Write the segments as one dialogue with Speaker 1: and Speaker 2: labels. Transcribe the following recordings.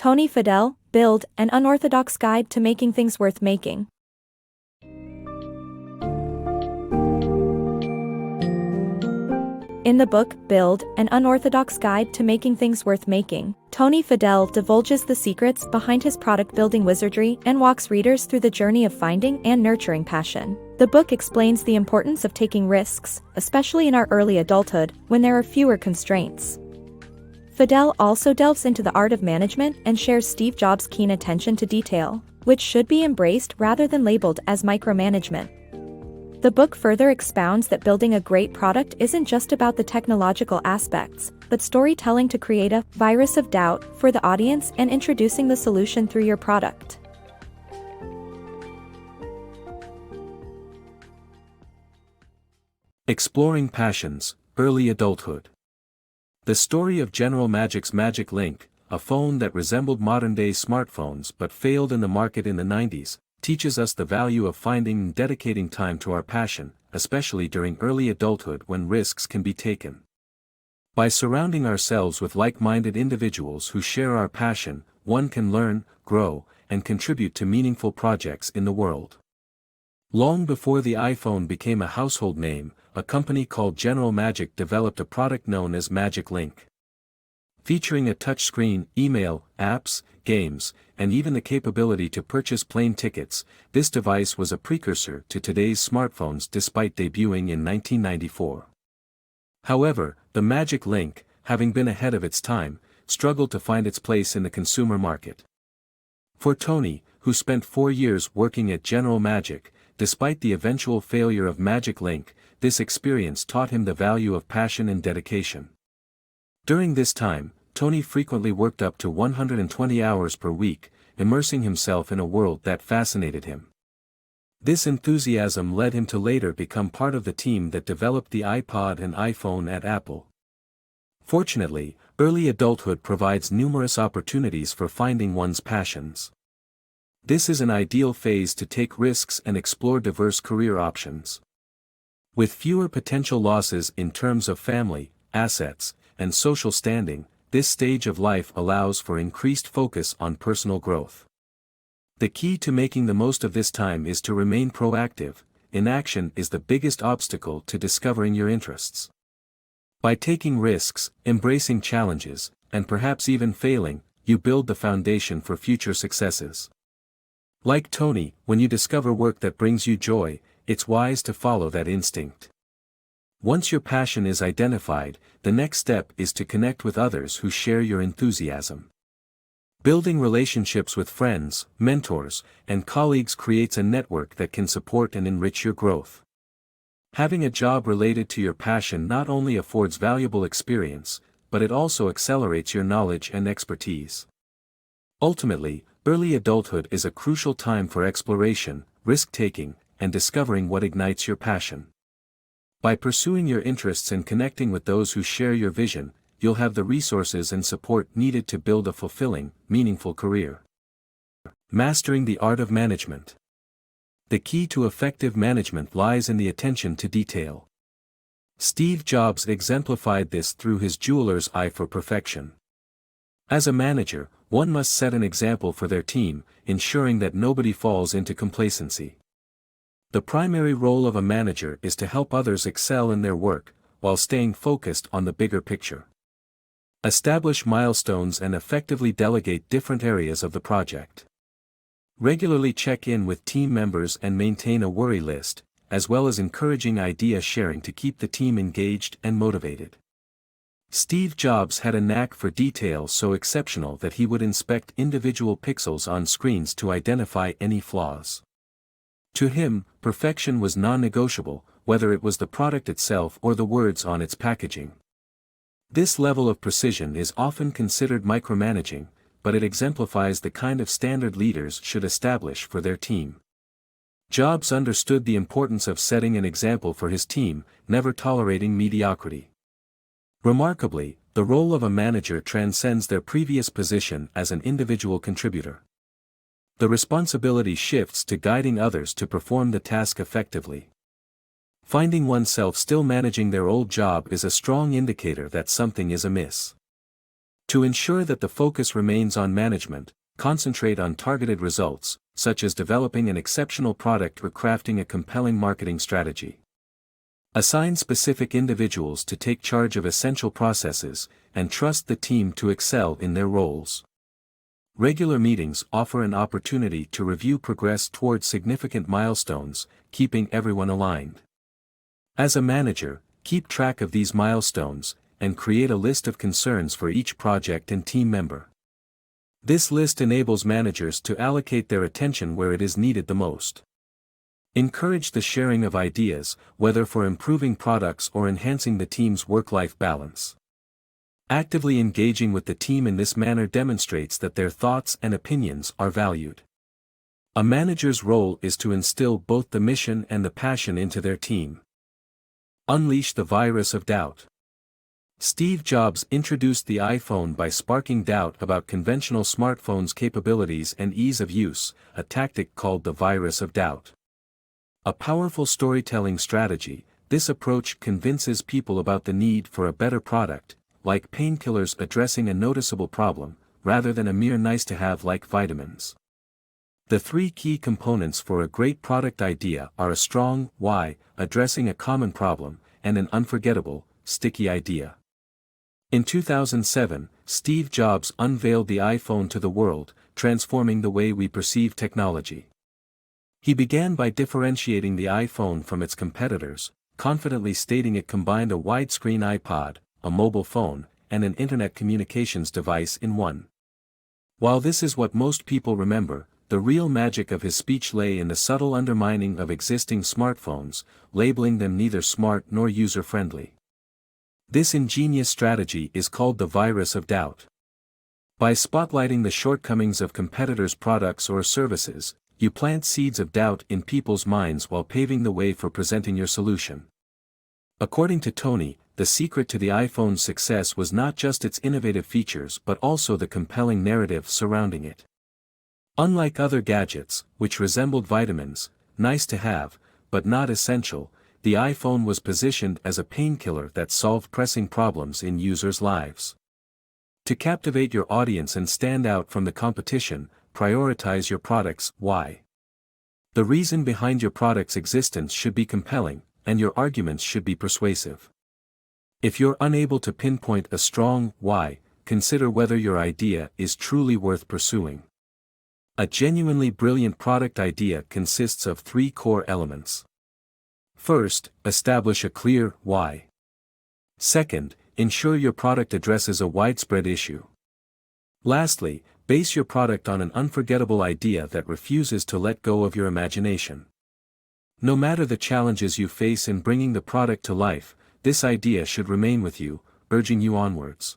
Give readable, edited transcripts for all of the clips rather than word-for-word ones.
Speaker 1: Tony Fadell, Build, an Unorthodox Guide to Making Things Worth Making. In the book, Build, an Unorthodox Guide to Making Things Worth Making, Tony Fadell divulges the secrets behind his product-building wizardry and walks readers through the journey of finding and nurturing passion. The book explains the importance of taking risks, especially in our early adulthood, when there are fewer constraints. Fadell also delves into the art of management and shares Steve Jobs' keen attention to detail, which should be embraced rather than labeled as micromanagement. The book further expounds that building a great product isn't just about the technological aspects, but storytelling to create a virus of doubt for the audience and introducing the solution through your product.
Speaker 2: Exploring Passions, Early Adulthood. The story of General Magic's Magic Link, a phone that resembled modern-day smartphones but failed in the market in the 90s, teaches us the value of finding and dedicating time to our passion, especially during early adulthood when risks can be taken. By surrounding ourselves with like-minded individuals who share our passion, one can learn, grow, and contribute to meaningful projects in the world. Long before the iPhone became a household name, a company called General Magic developed a product known as Magic Link. Featuring a touchscreen, email, apps, games, and even the capability to purchase plane tickets, this device was a precursor to today's smartphones despite debuting in 1994. However, the Magic Link, having been ahead of its time, struggled to find its place in the consumer market. For Tony, who spent 4 years working at General Magic, despite the eventual failure of Magic Link, this experience taught him the value of passion and dedication. During this time, Tony frequently worked up to 120 hours per week, immersing himself in a world that fascinated him. This enthusiasm led him to later become part of the team that developed the iPod and iPhone at Apple. Fortunately, early adulthood provides numerous opportunities for finding one's passions. This is an ideal phase to take risks and explore diverse career options. With fewer potential losses in terms of family, assets, and social standing, this stage of life allows for increased focus on personal growth. The key to making the most of this time is to remain proactive. Inaction is the biggest obstacle to discovering your interests. By taking risks, embracing challenges, and perhaps even failing, you build the foundation for future successes. Like Tony, when you discover work that brings you joy, it's wise to follow that instinct. Once your passion is identified, the next step is to connect with others who share your enthusiasm. Building relationships with friends, mentors, and colleagues creates a network that can support and enrich your growth. Having a job related to your passion not only affords valuable experience, but it also accelerates your knowledge and expertise. Ultimately, early adulthood is a crucial time for exploration, risk-taking, and discovering what ignites your passion. By pursuing your interests and connecting with those who share your vision, you'll have the resources and support needed to build a fulfilling, meaningful career. Mastering the art of management. The key to effective management lies in the attention to detail. Steve Jobs exemplified this through his jeweler's eye for perfection. As a manager, one must set an example for their team, ensuring that nobody falls into complacency. The primary role of a manager is to help others excel in their work, while staying focused on the bigger picture. Establish milestones and effectively delegate different areas of the project. Regularly check in with team members and maintain a worry list, as well as encouraging idea sharing to keep the team engaged and motivated. Steve Jobs had a knack for detail so exceptional that he would inspect individual pixels on screens to identify any flaws. To him, perfection was non-negotiable, whether it was the product itself or the words on its packaging. This level of precision is often considered micromanaging, but it exemplifies the kind of standard leaders should establish for their team. Jobs understood the importance of setting an example for his team, never tolerating mediocrity. Remarkably, the role of a manager transcends their previous position as an individual contributor. The responsibility shifts to guiding others to perform the task effectively. Finding oneself still managing their old job is a strong indicator that something is amiss. To ensure that the focus remains on management, concentrate on targeted results, such as developing an exceptional product or crafting a compelling marketing strategy. Assign specific individuals to take charge of essential processes, and trust the team to excel in their roles. Regular meetings offer an opportunity to review progress towards significant milestones, keeping everyone aligned. As a manager, keep track of these milestones, and create a list of concerns for each project and team member. This list enables managers to allocate their attention where it is needed the most. Encourage the sharing of ideas, whether for improving products or enhancing the team's work-life balance. Actively engaging with the team in this manner demonstrates that their thoughts and opinions are valued. A manager's role is to instill both the mission and the passion into their team. Unleash the virus of doubt. Steve Jobs introduced the iPhone by sparking doubt about conventional smartphones' capabilities and ease of use, a tactic called the virus of doubt. A powerful storytelling strategy, this approach convinces people about the need for a better product, like painkillers addressing a noticeable problem, rather than a mere nice-to-have like vitamins. The three key components for a great product idea are a strong why, addressing a common problem, and an unforgettable, sticky idea. In 2007, Steve Jobs unveiled the iPhone to the world, transforming the way we perceive technology. He began by differentiating the iPhone from its competitors, confidently stating it combined a widescreen iPod, a mobile phone, and an internet communications device in one. While this is what most people remember, the real magic of his speech lay in the subtle undermining of existing smartphones, labeling them neither smart nor user-friendly. This ingenious strategy is called the virus of doubt. By spotlighting the shortcomings of competitors' products or services, you plant seeds of doubt in people's minds while paving the way for presenting your solution. According to Tony, the secret to the iPhone's success was not just its innovative features but also the compelling narrative surrounding it. Unlike other gadgets, which resembled vitamins, nice to have, but not essential, the iPhone was positioned as a painkiller that solved pressing problems in users' lives. To captivate your audience and stand out from the competition, prioritize your product's why. The reason behind your product's existence should be compelling, and your arguments should be persuasive. If you're unable to pinpoint a strong why, consider whether your idea is truly worth pursuing. A genuinely brilliant product idea consists of three core elements. First, establish a clear why. Second, ensure your product addresses a widespread issue. Lastly, base your product on an unforgettable idea that refuses to let go of your imagination. No matter the challenges you face in bringing the product to life, this idea should remain with you, urging you onwards.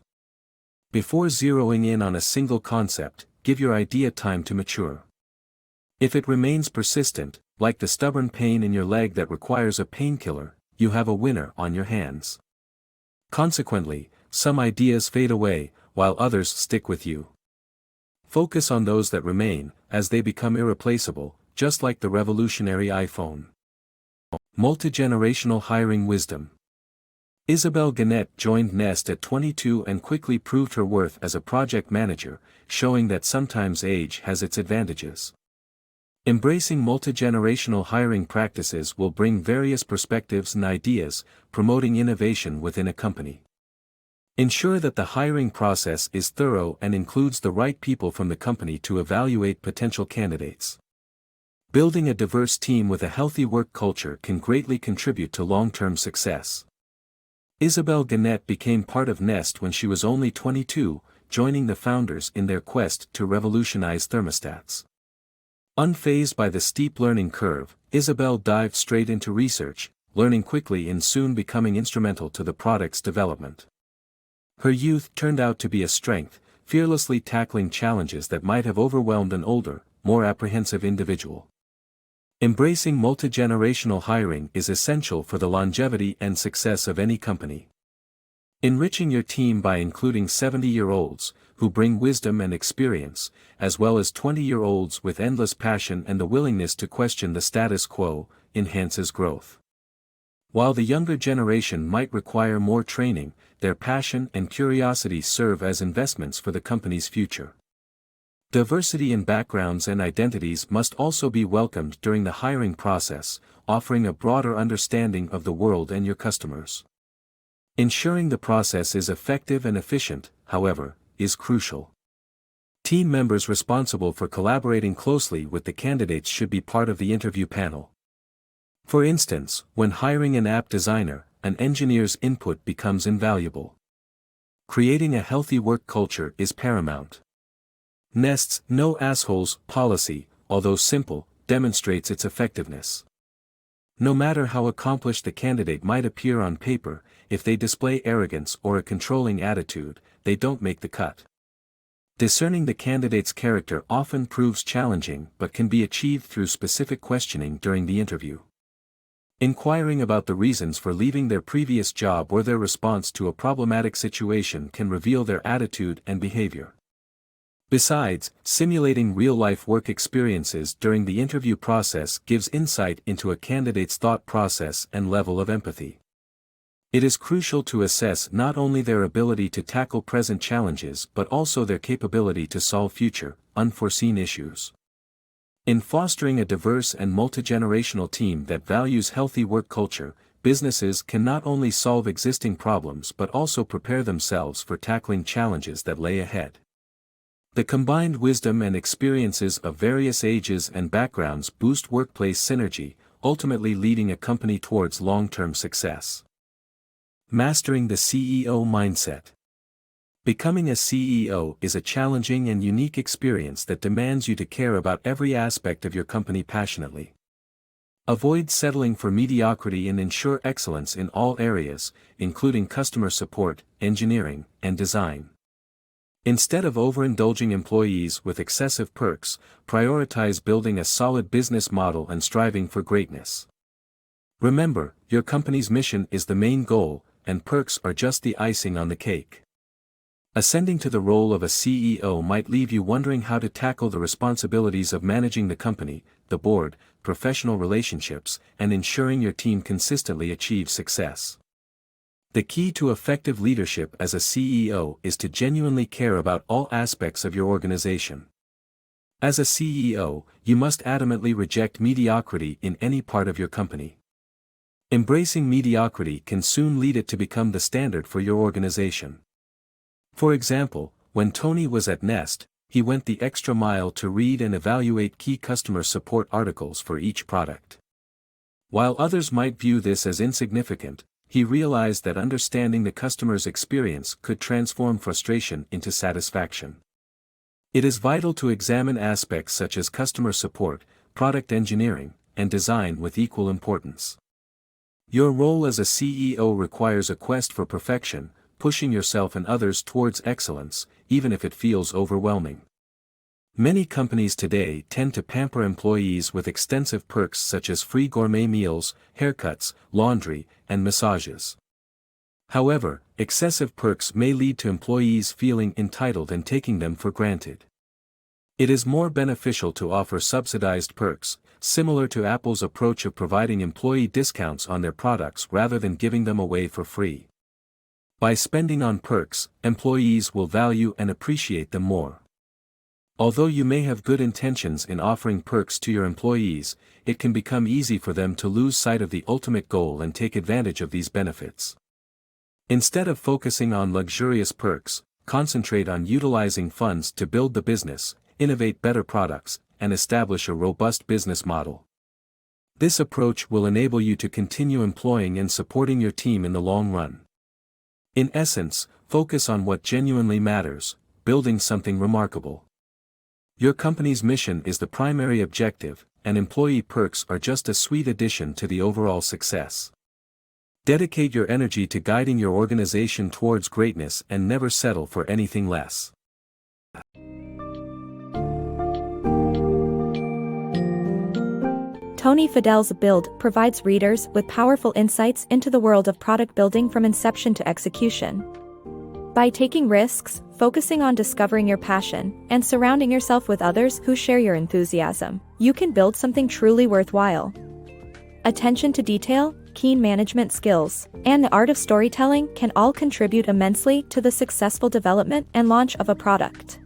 Speaker 2: Before zeroing in on a single concept, give your idea time to mature. If it remains persistent, like the stubborn pain in your leg that requires a painkiller, you have a winner on your hands. Consequently, some ideas fade away, while others stick with you. Focus on those that remain, as they become irreplaceable, just like the revolutionary iPhone. Multigenerational hiring wisdom. Isabel Gannett joined Nest at 22 and quickly proved her worth as a project manager, showing that sometimes age has its advantages. Embracing multigenerational hiring practices will bring various perspectives and ideas, promoting innovation within a company. Ensure that the hiring process is thorough and includes the right people from the company to evaluate potential candidates. Building a diverse team with a healthy work culture can greatly contribute to long-term success. Isabel Gannett became part of Nest when she was only 22, joining the founders in their quest to revolutionize thermostats. Unfazed by the steep learning curve, Isabel dived straight into research, learning quickly and soon becoming instrumental to the product's development. Her youth turned out to be a strength, fearlessly tackling challenges that might have overwhelmed an older, more apprehensive individual. Embracing multigenerational hiring is essential for the longevity and success of any company. Enriching your team by including 70-year-olds, who bring wisdom and experience, as well as 20-year-olds with endless passion and the willingness to question the status quo, enhances growth. While the younger generation might require more training, their passion and curiosity serve as investments for the company's future. Diversity in backgrounds and identities must also be welcomed during the hiring process, offering a broader understanding of the world and your customers. Ensuring the process is effective and efficient, however, is crucial. Team members responsible for collaborating closely with the candidates should be part of the interview panel. For instance, when hiring an app designer, an engineer's input becomes invaluable. Creating a healthy work culture is paramount. Nest's "No Assholes" policy, although simple, demonstrates its effectiveness. No matter how accomplished the candidate might appear on paper, if they display arrogance or a controlling attitude, they don't make the cut. Discerning the candidate's character often proves challenging but can be achieved through specific questioning during the interview. Inquiring about the reasons for leaving their previous job or their response to a problematic situation can reveal their attitude and behavior. Besides, simulating real-life work experiences during the interview process gives insight into a candidate's thought process and level of empathy. It is crucial to assess not only their ability to tackle present challenges but also their capability to solve future, unforeseen issues. In fostering a diverse and multigenerational team that values healthy work culture, businesses can not only solve existing problems but also prepare themselves for tackling challenges that lay ahead. The combined wisdom and experiences of various ages and backgrounds boost workplace synergy, ultimately leading a company towards long-term success. Mastering the CEO mindset. Becoming a CEO is a challenging and unique experience that demands you to care about every aspect of your company passionately. Avoid settling for mediocrity and ensure excellence in all areas, including customer support, engineering, and design. Instead of overindulging employees with excessive perks, prioritize building a solid business model and striving for greatness. Remember, your company's mission is the main goal, and perks are just the icing on the cake. Ascending to the role of a CEO might leave you wondering how to tackle the responsibilities of managing the company, the board, professional relationships, and ensuring your team consistently achieves success. The key to effective leadership as a CEO is to genuinely care about all aspects of your organization. As a CEO, you must adamantly reject mediocrity in any part of your company. Embracing mediocrity can soon lead it to become the standard for your organization. For example, when Tony was at Nest, he went the extra mile to read and evaluate key customer support articles for each product. While others might view this as insignificant, he realized that understanding the customer's experience could transform frustration into satisfaction. It is vital to examine aspects such as customer support, product engineering, and design with equal importance. Your role as a CEO requires a quest for perfection, pushing yourself and others towards excellence, even if it feels overwhelming. Many companies today tend to pamper employees with extensive perks such as free gourmet meals, haircuts, laundry, and massages. However, excessive perks may lead to employees feeling entitled and taking them for granted. It is more beneficial to offer subsidized perks, similar to Apple's approach of providing employee discounts on their products rather than giving them away for free. By spending on perks, employees will value and appreciate them more. Although you may have good intentions in offering perks to your employees, it can become easy for them to lose sight of the ultimate goal and take advantage of these benefits. Instead of focusing on luxurious perks, concentrate on utilizing funds to build the business, innovate better products, and establish a robust business model. This approach will enable you to continue employing and supporting your team in the long run. In essence, focus on what genuinely matters, building something remarkable. Your company's mission is the primary objective, and employee perks are just a sweet addition to the overall success. Dedicate your energy to guiding your organization towards greatness and never settle for anything less.
Speaker 1: Tony Fadell's Build provides readers with powerful insights into the world of product building from inception to execution. By taking risks, focusing on discovering your passion, and surrounding yourself with others who share your enthusiasm, you can build something truly worthwhile. Attention to detail, keen management skills, and the art of storytelling can all contribute immensely to the successful development and launch of a product.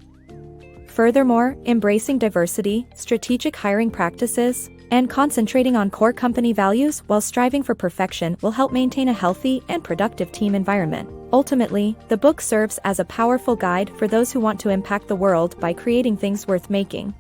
Speaker 1: Furthermore, embracing diversity, strategic hiring practices, and concentrating on core company values while striving for perfection will help maintain a healthy and productive team environment. Ultimately, the book serves as a powerful guide for those who want to impact the world by creating things worth making.